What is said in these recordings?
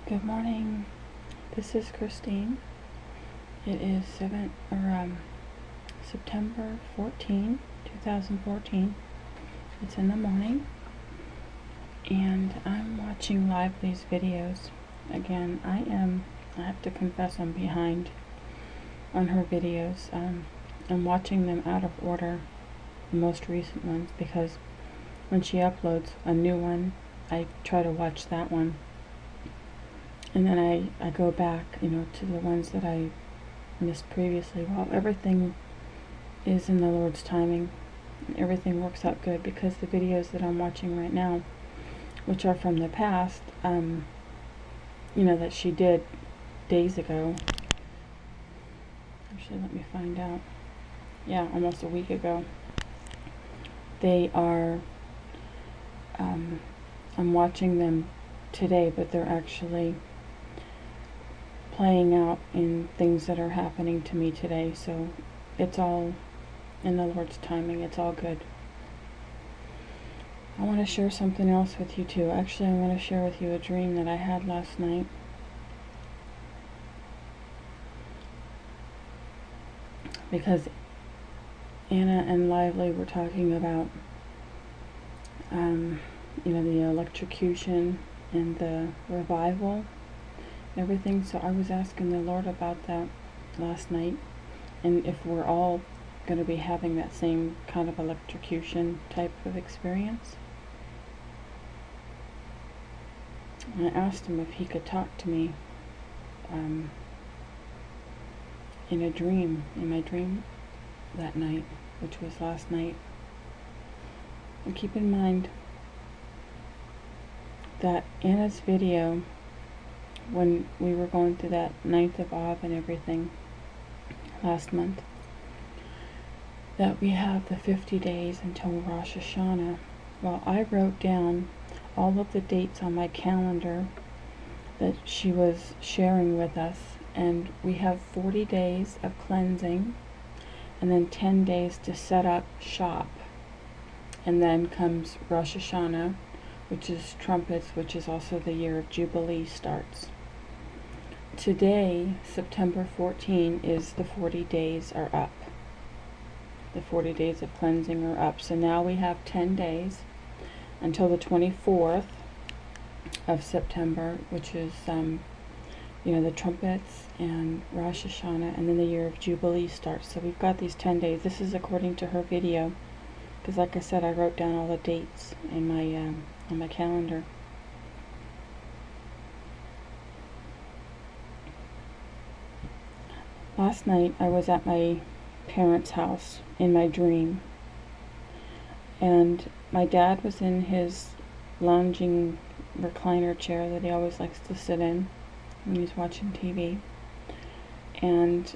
Good morning. This is Christine. It is September 14, 2014. It's in the morning, and I'm watching Lively's videos. Again, I have to confess I'm behind on her videos. I'm watching them out of order, the most recent ones, because when she uploads a new one, I try to watch that one. And then I go back, to the ones that I missed previously. Well, everything is in the Lord's timing. Everything works out good because the videos that I'm watching right now, which are from the past, that she did days ago. Actually, let me find out. Yeah, almost a week ago. They are, I'm watching them today, but they're actually playing out in things that are happening to me today, so it's all in the Lord's timing. It's all good. I want to share something else with you too. Actually, I want to share with you a dream that I had last night. Because Anna and Lively were talking about the electrocution and the revival, everything. So I was asking the Lord about that last night, and if we're all going to be having that same kind of electrocution type of experience. And I asked him if he could talk to me in my dream that night, which was last night. And keep in mind that Anna's video, when we were going through that 9th of Av and everything last month, that we have the 50 days until Rosh Hashanah. Well, I wrote down all of the dates on my calendar that she was sharing with us, and we have 40 days of cleansing, and then 10 days to set up shop, and then comes Rosh Hashanah, which is trumpets, which is also the year of Jubilee starts. Today, September 14, is the 40 days are up. The 40 days of cleansing are up. So now we have 10 days until the 24th of September, which is, the trumpets and Rosh Hashanah, and then the year of Jubilee starts. So we've got these 10 days. This is according to her video, because like I said, I wrote down all the dates in my on my calendar. Last night I was at my parents' house in my dream, and my dad was in his lounging recliner chair that he always likes to sit in when he's watching TV, and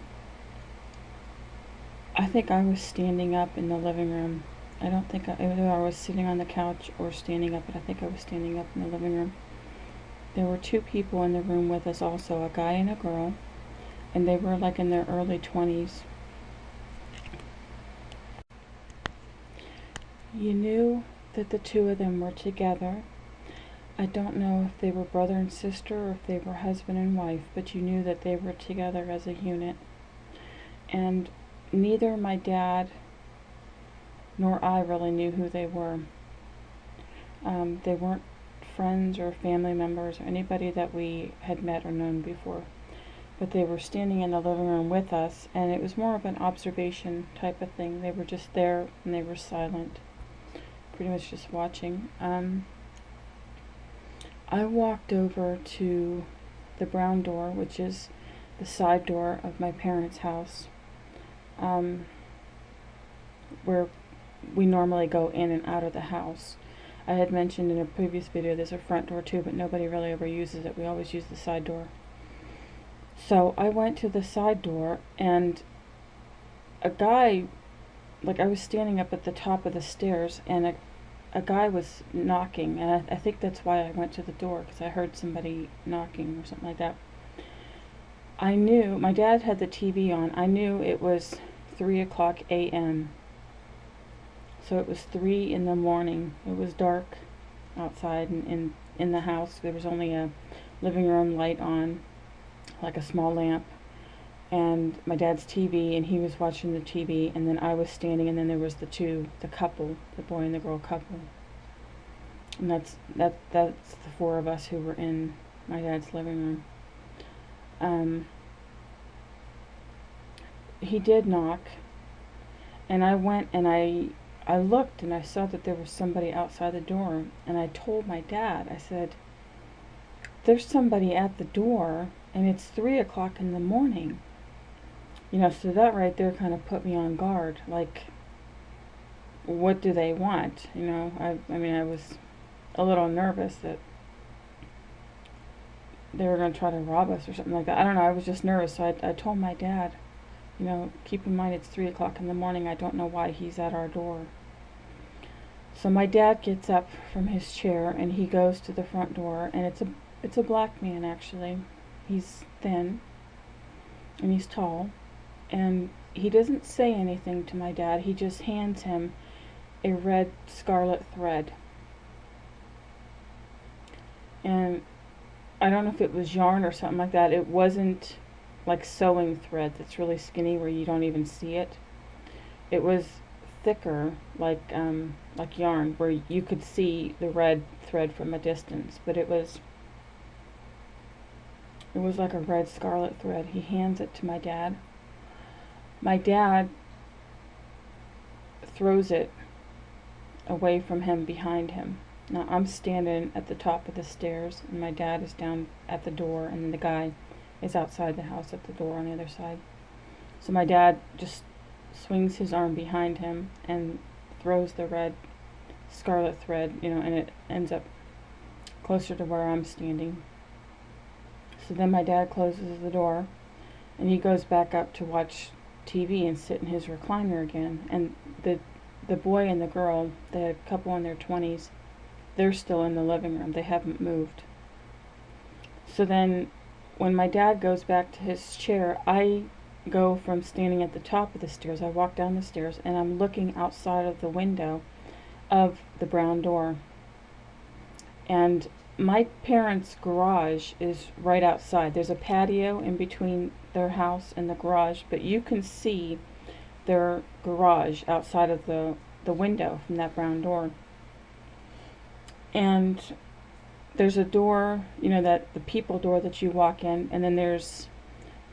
I think I was standing up in the living room. I don't think either I was sitting on the couch or standing up, but I think I was standing up in the living room. There were two people in the room with us also, a guy and a girl, and they were like in their early 20s. You knew that the two of them were together. I don't know if they were brother and sister or if they were husband and wife, but you knew that they were together as a unit. And neither my dad nor I really knew who they were. They weren't friends or family members or anybody that we had met or known before. But they were standing in the living room with us, and it was more of an observation type of thing. They were just there, and they were silent, pretty much just watching. I walked over to the brown door, which is the side door of my parents' house, where we normally go in and out of the house. I had mentioned in a previous video there's a front door too, but nobody really ever uses it. We always use the side door. So I went to the side door, and a guy, I was standing up at the top of the stairs, and a guy was knocking, and I think that's why I went to the door, because I heard somebody knocking or something like that. I knew, my dad had the TV on, I knew it was 3 o'clock a.m. So it was 3 in the morning. It was dark outside, and in the house. There was only a living room light on, like a small lamp, and my dad's TV, and he was watching the TV, and then I was standing, and then there was the couple, the boy and the girl couple. And that's the four of us who were in my dad's living room. He did knock, and I went and I looked, and I saw that there was somebody outside the door, and I told my dad, I said, there's somebody at the door, and it's 3 o'clock in the morning. You know, so that right there kind of put me on guard. Like, what do they want? You know, I mean, I was a little nervous that they were going to try to rob us or something like that. I don't know, I was just nervous, so I told my dad, you know, keep in mind it's 3 o'clock in the morning, I don't know why he's at our door. So my dad gets up from his chair, and he goes to the front door, and it's a black man, actually. He's thin, and he's tall, and he doesn't say anything to my dad. He just hands him a red scarlet thread. And I don't know if it was yarn or something like that. It wasn't like sewing thread that's really skinny where you don't even see it. It was thicker, like yarn, where you could see the red thread from a distance, but it was like a red scarlet thread. He hands it to my dad. My dad throws it away from him, behind him. Now I'm standing at the top of the stairs, and my dad is down at the door, and then the guy is outside the house at the door on the other side. So my dad just swings his arm behind him and throws the red scarlet thread, you know, and it ends up closer to where I'm standing. So then my dad closes the door, and he goes back up to watch TV and sit in his recliner again. And the boy and the girl, the couple in their 20s, they're still in the living room. They haven't moved. So then when my dad goes back to his chair, I go from standing at the top of the stairs, I walk down the stairs, and I'm looking outside of the window of the brown door. And my parents' garage is right outside. There's a patio in between their house and the garage, but you can see their garage outside of the window from that brown door. And there's a door, you know, that the people door that you walk in, and then there's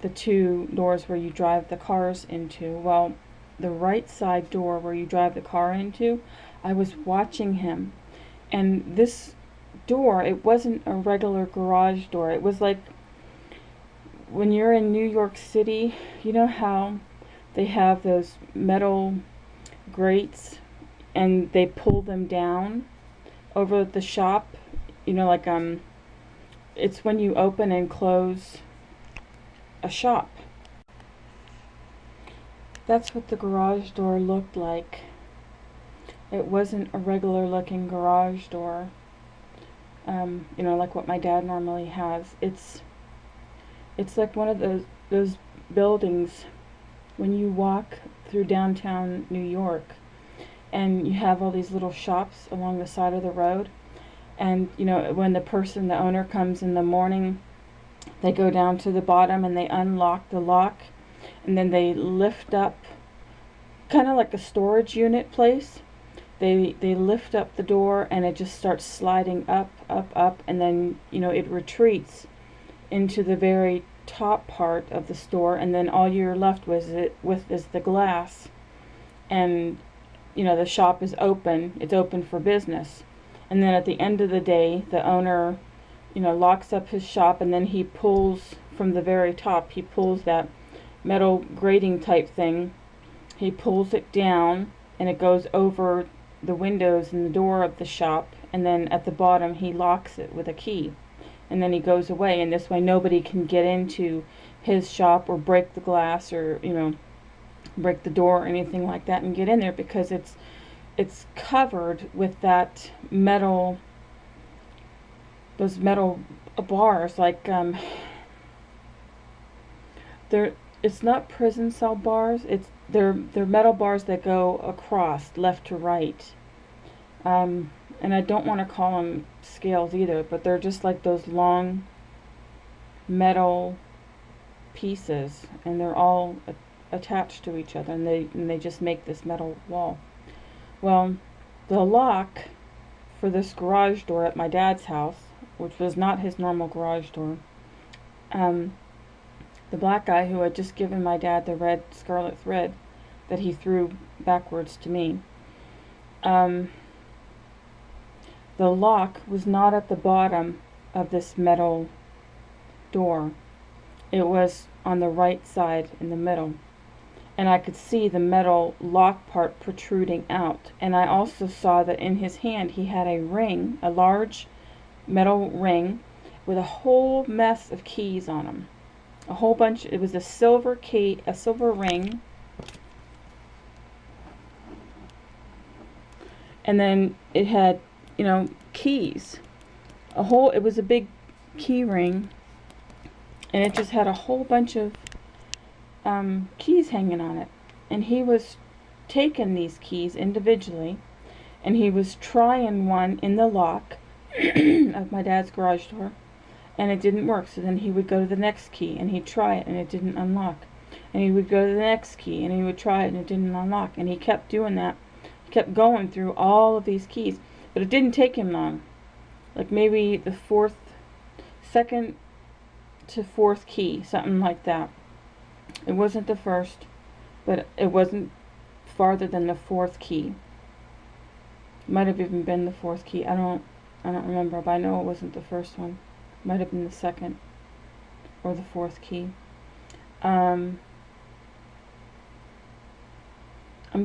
the two doors where you drive the cars into. Well, the right side door where you drive the car into, I was watching him, and this door, it wasn't a regular garage door. It was like when you're in New York City, you know how they have those metal grates and they pull them down over the shop, you know, like it's when you open and close a shop. That's what the garage door looked like. It wasn't a regular looking garage door, you know, like what my dad normally has. It's like one of those buildings when you walk through downtown New York, and you have all these little shops along the side of the road, and you know, when the owner comes in the morning, they go down to the bottom and they unlock the lock, and then they lift up, kind of like a storage unit place. They lift up the door, and it just starts sliding up, and then, you know, it retreats into the very top part of the store, and then all you're left with is the glass, and you know, the shop is open. It's open for business. And then at the end of the day, the owner, you know, locks up his shop, and then he pulls from the very top, he pulls that metal grating type thing, he pulls it down, and it goes over the windows and the door of the shop, and then at the bottom he locks it with a key, and then he goes away, and this way nobody can get into his shop or break the glass, or, you know, break the door or anything like that and get in there, because it's covered with that metal, those metal bars, like it's not prison cell bars, they're metal bars that go across left to right. and I don't want to call them scales either, but they're just like those long metal pieces, and they're all attached to each other, and they just make this metal wall. Well, the lock for this garage door at my dad's house, which was not his normal garage door, the black guy who had just given my dad the red scarlet thread that he threw backwards to me, the lock was not at the bottom of this metal door. It was on the right side in the middle, and I could see the metal lock part protruding out. And I also saw that in his hand he had a ring, a large metal ring with a whole mess of keys on them. A whole bunch. It was a silver key, a silver ring, and then it had, you know, keys. It was a big key ring, and it just had a whole bunch of keys hanging on it. And he was taking these keys individually, and he was trying one in the lock of my dad's garage door, and it didn't work. So then he would go to the next key and he'd try it, and it didn't unlock. And he would go to the next key and he would try it, and it didn't unlock. And he kept doing that. He kept going through all of these keys, but it didn't take him long. Like maybe the second to fourth key, something like that. It wasn't the first, but it wasn't farther than the fourth key. Might have even been the fourth key. I don't remember, but I know it wasn't the first one. Might have been the second or the fourth key. I'm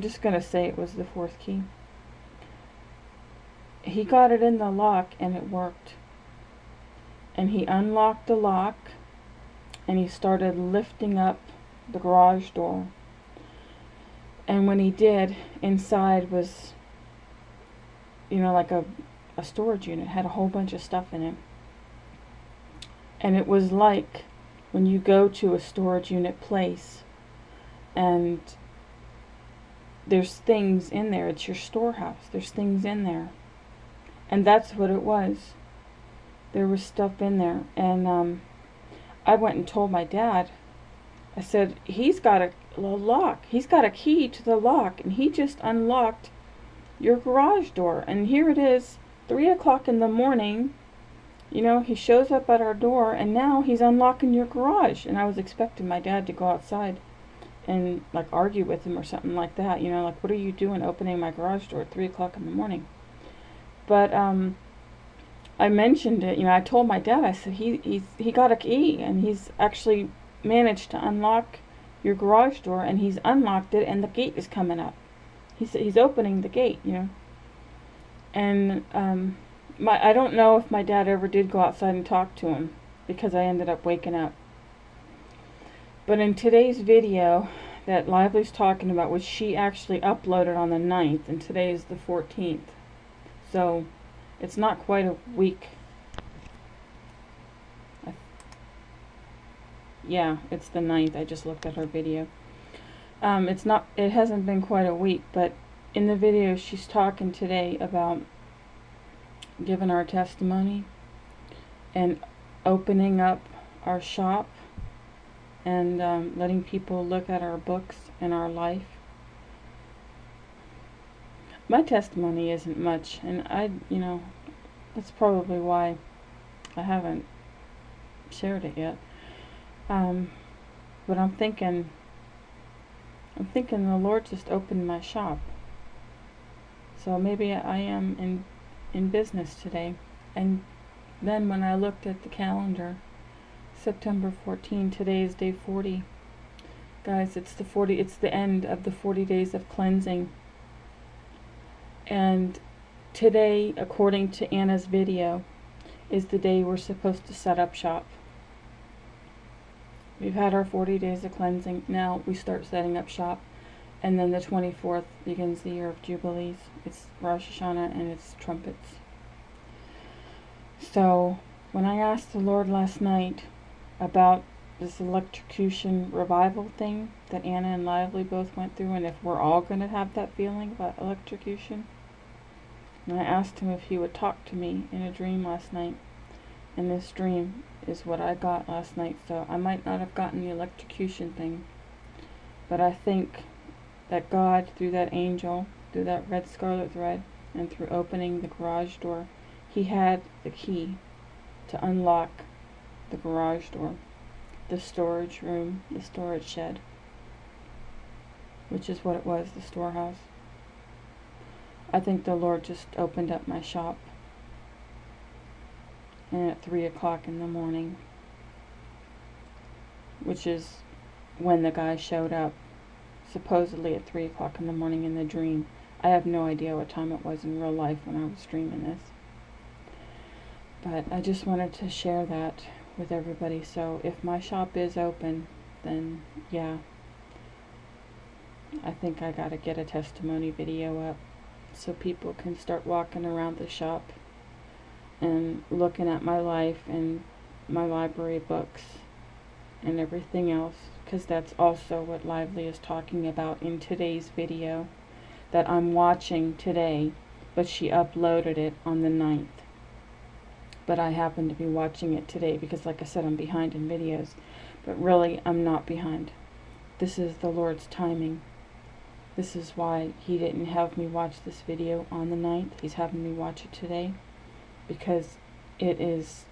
just gonna say it was the fourth key. He got it in the lock and it worked. And he unlocked the lock and he started lifting up the garage door. And when he did, inside was, you know, like a storage unit. It had a whole bunch of stuff in it. And it was like when you go to a storage unit place and there's things in there. It's your storehouse. There's things in there. And that's what it was. There was stuff in there. And I went and told my dad. I said, he's got a lock. He's got a key to the lock, and he just unlocked your garage door. And here it is, 3 o'clock in the morning. You know, he shows up at our door, and now he's unlocking your garage. And I was expecting my dad to go outside and, like, argue with him or something like that. You know, like, what are you doing opening my garage door at 3 o'clock in the morning? But, I mentioned it, you know, I told my dad, I said, he got a key, and he's actually managed to unlock your garage door, and he's unlocked it, and the gate is coming up. He's opening the gate, you know. And, I don't know if my dad ever did go outside and talk to him, because I ended up waking up. But in today's video that Lively's talking about, which she actually uploaded on the 9th, and today is the 14th. So, it's not quite a week. Yeah, it's the 9th. I just looked at her video. It hasn't been quite a week, but in the video she's talking today about giving our testimony and opening up our shop and letting people look at our books and our life. My testimony isn't much, and you know, that's probably why I haven't shared it yet. But I'm thinking the Lord just opened my shop. So maybe I am in business today. And then when I looked at the calendar, September 14, today is day 40. Guys, it's the end of the 40 days of cleansing. And today, according to Anna's video, is the day we're supposed to set up shop. We've had our 40 days of cleansing. Now we start setting up shop. And then the 24th begins the year of Jubilees. It's Rosh Hashanah and it's trumpets. So when I asked the Lord last night about this electrocution revival thing that Anna and Lively both went through, and if we're all going to have that feeling about electrocution, And I asked him if he would talk to me in a dream last night. And this dream is what I got last night. So I might not have gotten the electrocution thing, but I think that God, through that angel, through that red scarlet thread, and through opening the garage door, he had the key to unlock the garage door, the storage room, the storage shed, which is what it was, the storehouse. I think the Lord just opened up my shop, and at 3 o'clock in the morning, which is when the guy showed up, supposedly at 3 o'clock in the morning in the dream. I have no idea what time it was in real life when I was dreaming this. But I just wanted to share that with everybody. So if my shop is open, then yeah, I think I gotta get a testimony video up so people can start walking around the shop and looking at my life and my library books and everything else, because that's also what Lively is talking about in today's video that I'm watching today, but she uploaded it on the 9th. But I happen to be watching it today because, like I said, I'm behind in videos. But really, I'm not behind. This is the Lord's timing. This is why He didn't have me watch this video on the 9th. He's having me watch it today, because it is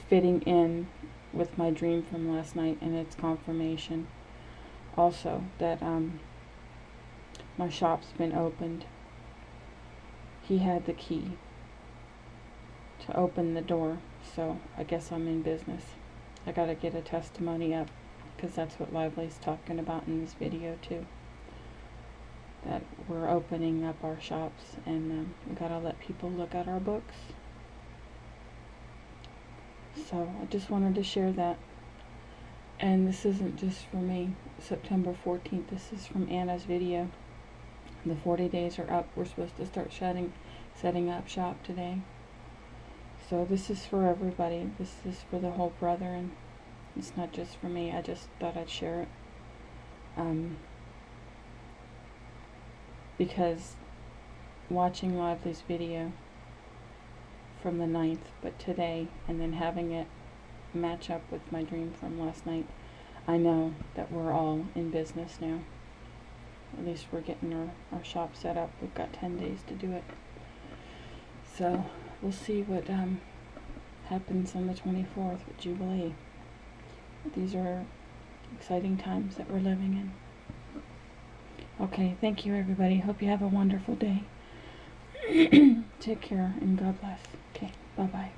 fitting in with my dream from last night, and it's confirmation also that my shop's been opened. He had the key to open the door, so I guess I'm in business. I gotta get a testimony up, because that's what Lively's talking about in this video too, that we're opening up our shops, and we gotta let people look at our books. So I just wanted to share that. And this isn't just for me. September 14th, this is from Anna's video. The 40 days are up. We're supposed to start setting up shop today. So this is for everybody. This is for the whole brethren. It's not just for me. I just thought I'd share it. Because watching Lively's video from the 9th, but today, and then having it match up with my dream from last night, I know that we're all in business now. At least we're getting our shop set up. We've got 10 days to do it. So we'll see what happens on the 24th with Jubilee. These are exciting times that we're living in. Okay, thank you everybody. Hope you have a wonderful day. Take care and God bless. Okay, bye-bye.